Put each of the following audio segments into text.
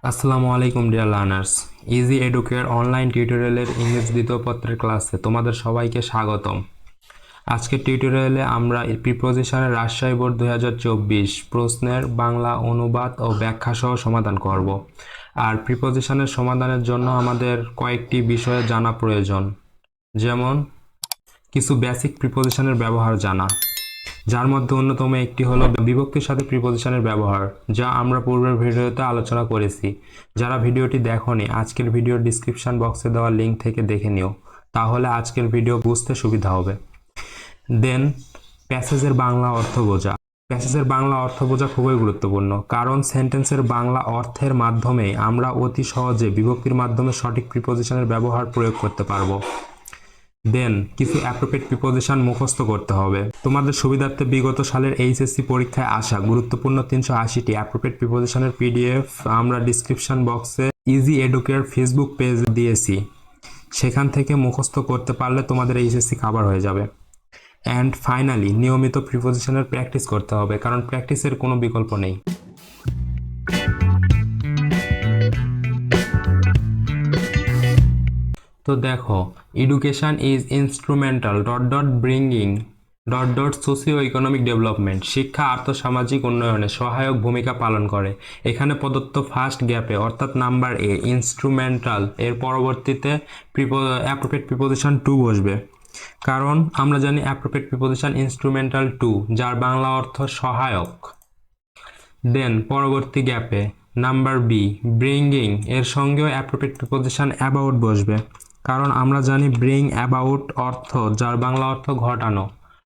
আসসালামুয়ালাইকুম dear learners, easy Educare online টিউটোরিয়ালের ইংরেজি দ্বিতীয় পত্রের ক্লাসে তোমাদের সবাইকে স্বাগতম। আজকের টিউটোরিয়ালে আমরা প্রিপোজিশনের রাজশাহী বোর্ড 2024 প্রশ্নের বাংলা অনুবাদ ও ব্যাখ্যা সহ সমাধান করব। আর প্রিপোজিশনের সমাধানের জন্য আমাদের কয়েকটি বিষয়ে জানা প্রয়োজন, যেমন কিছু বেসিক প্রিপোজিশনের ব্যবহার জানা, যার মধ্যে অন্যতম একটি হলো বিভক্তির সাথে প্রিপোজিশনের ব্যবহার, যা আমরা পূর্বের ভিডিওতে আলোচনা করেছি। যারা ভিডিওটি দেখোনি, আজকের ভিডিওর ডিসক্রিপশন বক্সে দেওয়া লিঙ্ক থেকে দেখে নিও, তাহলে আজকের ভিডিও বুঝতে সুবিধা হবে। দেন প্যাসেজের বাংলা অর্থ বোঝা। প্যাসেজের বাংলা অর্থ বোঝা খুবই গুরুত্বপূর্ণ, কারণ সেন্টেন্সের বাংলা অর্থের মাধ্যমে আমরা অতি সহজে বিভক্তির মাধ্যমে সঠিক প্রিপোজিশনের ব্যবহার প্রয়োগ করতে পারবো। দেন কিছু অ্যাপ্রোপ্রিয়েট প্রিপোজিশন মুখস্থ করতে হবে। তোমাদের সুবিধার্থে বিগত সালের এইচএসসি পরীক্ষায় আসা গুরুত্বপূর্ণ 380টি অ্যাপ্রোপ্রিয়েট প্রিপোজিশনের পিডিএফ আমরা ডিসক্রিপশন বক্সে ইজি এডুকেয়ার ফেসবুক পেজ দিয়েছি, সেখান থেকে মুখস্থ করতে পারলে তোমাদের এইচএসসি কভার হয়ে যাবে। অ্যান্ড ফাইনালি নিয়মিত প্রিপোজিশনের প্র্যাকটিস করতে হবে, কারণ প্র্যাকটিসের কোনো বিকল্প নেই। তো দেখো, education is instrumental bringing socio economic development. শিক্ষা আর্থসামাজিক উন্নয়নে সহায়ক ভূমিকা পালন করে। এখানে প্রদত্ত ফার্স্ট গ্যাপে অর্থাৎ নাম্বার এ ইনস্ট্রুমেন্টাল এর পরবর্তীতে অ্যাপ্রোপ্রিয়েট প্রিপোজিশন টু বসবে, কারণ আমরা জানি অ্যাপ্রোপ্রিয়েট প্রিপোজিশন ইনস্ট্রুমেন্টাল টু, যার বাংলা অর্থ সহায়ক। দেন পরবর্তী গ্যাপে নাম্বার বি ব্রিঙ্গিং এর সঙ্গেও অ্যাপ্রোপ্রিয়েট প্রিপোজিশন অ্যাবাউট বসবে, কারণ আমরা জানি ব্রিং অ্যাবাউট অর্থ, যার বাংলা অর্থ ঘটানো।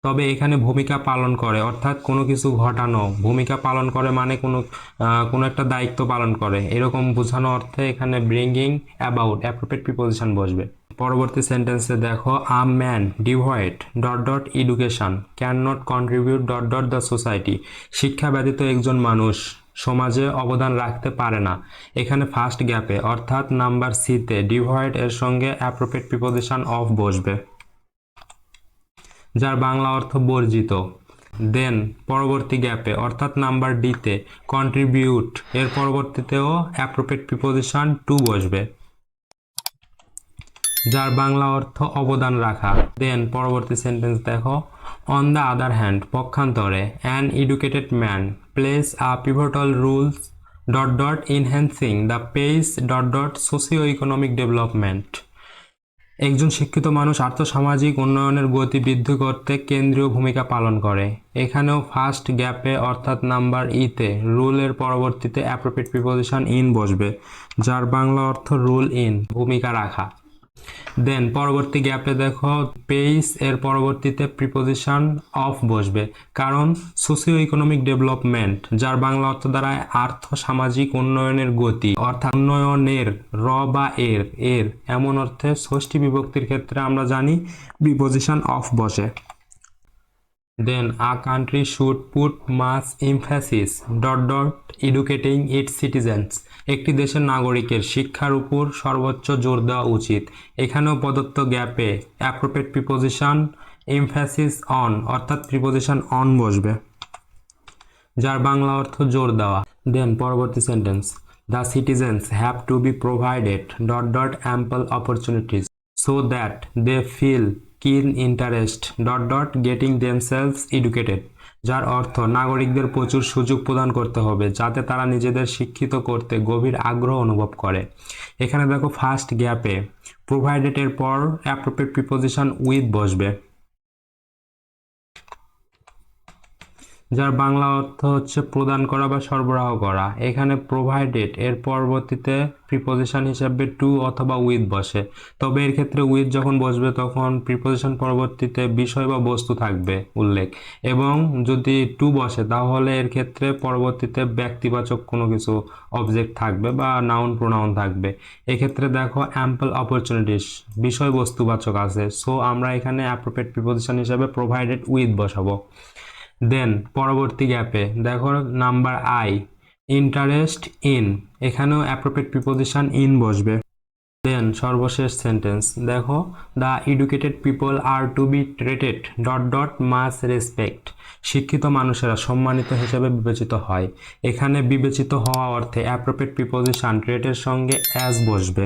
তবে এখানে ভূমিকা পালন করে, অর্থাৎ কোনো কিছু ঘটানো, ভূমিকা পালন করে মানে কোনো একটা দায়িত্ব পালন করে, এরকম বোঝানো অর্থে এখানে ব্রিঙ্গিং অ্যাবাউট অ্যাপ্রোপ্রিয়েট প্রিপোজিশন বসবে। পরবর্তী সেন্টেন্সে দেখো, a man devoid education can not contribute the society. শিক্ষা ব্যতীত একজন মানুষ সমাজে অবদান রাখতে পারে না। এখানে ফার্স্ট গ্যাপে অর্থাৎ নাম্বার সিতে ডিভয়েড এর সঙ্গে অ্যাপ্রোপ্রিয়েট প্রিপোজিশন অফ বসবে, যার বাংলা অর্থ বর্জিত। দেন পরবর্তী গ্যাপে অর্থাৎ নাম্বার ডিতে কন্ট্রিবিউট এর পরবর্তীতেও অ্যাপ্রোপ্রিয়েট প্রিপোজিশন টু বসবে, যার বাংলা অর্থ অবদান রাখা। দেন পরবর্তী সেন্টেন্স দেখো, অন দ্য আদার হ্যান্ড পক্ষান্তরে an educated man plays a pivotal rules enhancing the pace socio economic development. একজন শিক্ষিত মানুষ আর্থসামাজিক উন্নয়নের গতি বৃদ্ধি করতে কেন্দ্রীয় ভূমিকা পালন করে। এখানেও ফার্স্ট গ্যাপে অর্থাৎ নাম্বার ইতে রুলের পরবর্তীতে অ্যাপ্রোপ্রিয়েট প্রিপোজিশন ইন বসবে, যার বাংলা অর্থ রুল ইন, ভূমিকা রাখা। দেন পরবর্তী গ্যাপে দেখো, পেইস এর পরবর্তীতে প্রিপোজিশন অফ বসবে, কারণ সোশিও ইকোনমিক ডেভেলপমেন্ট, যার বাংলা অর্থ দাঁড়ায় আর্থ সামাজিক উন্নয়নের গতি, অর্থাৎ উন্নয়নের বা এর এমন অর্থে ষষ্ঠী বিভক্তির ক্ষেত্রে আমরা জানি প্রিপোজিশন অফ বসে। Then a country should put much emphasis educating its citizens. একটি দেশের নাগরিকের শিক্ষার উপর সর্বোচ্চ জোর দেওয়া উচিত। এখানেও প্রদত্ত গ্যাপে অ্যাপ্রোপ্রিয়েট প্রিপোজিশন এমফ্যাসিস অন অর্থাৎ প্রিপোজিশন অন বসবে, যার বাংলা অর্থ জোর দেওয়া। দেন পরবর্তী sentence, the citizens have to be provided ample opportunities so that they feel keen interest getting themselves educated, যার অর্থ নাগরিকদের প্রচুর সুযোগ প্রদান করতে হবে যাতে তারা নিজেদের শিক্ষিত করতে গভীর আগ্রহ অনুভব করে। এখানে দেখো ফার্স্ট গ্যাপে প্রোভাইডেড এর পর অ্যাপ্রোপ্রিয়েট প্রিপোজিশন উইথ বসবে, যার বাংলা অর্থ হচ্ছে প্রদান করা বা সরবরাহ করা। এখানে প্রোভাইডেড এর পরবর্তীতে প্রিপোজিশন হিসেবে টু অথবা উইথ বসে, তবে এর ক্ষেত্রে উইথ যখন বসবে তখন প্রিপোজিশন পরবর্তীতে বিষয় বা বস্তু থাকবে উল্লেখ, এবং যদি টু বসে তাহলে এর ক্ষেত্রে পরবর্তীতে ব্যক্তিবাচক কোনো কিছু অবজেক্ট থাকবে বা নাউন প্রোনাউন থাকবে। এক্ষেত্রে দেখো অ্যাম্পল অপরচুনিটিস বিষয়বস্তুবাচক আছে, সো আমরা এখানে অ্যাপ্রোপ্রিয়েট প্রিপোজিশন হিসেবে প্রোভাইডেড উইথ বসাবো। দেন পরবর্তী গ্যাপে দেখো নাম্বার আই ইন্টারেস্ট ইন, এখানেও অ্যাপ্রোপ্রিয়েট প্রিপোজিশন ইন বসবে, দেন সর্বশেষ সেন্টেন্স দেখো, the educated people are to be treated dot dot mass respect. শিক্ষিত মানুষেরা সম্মানিত হিসেবে বিবেচিত হয়। এখানে বিবেচিত হওয়া অর্থে অ্যাপ্রোপ্রিয়েট প্রিপোজিশন ট্রেটের সঙ্গে অ্যাজ বসবে।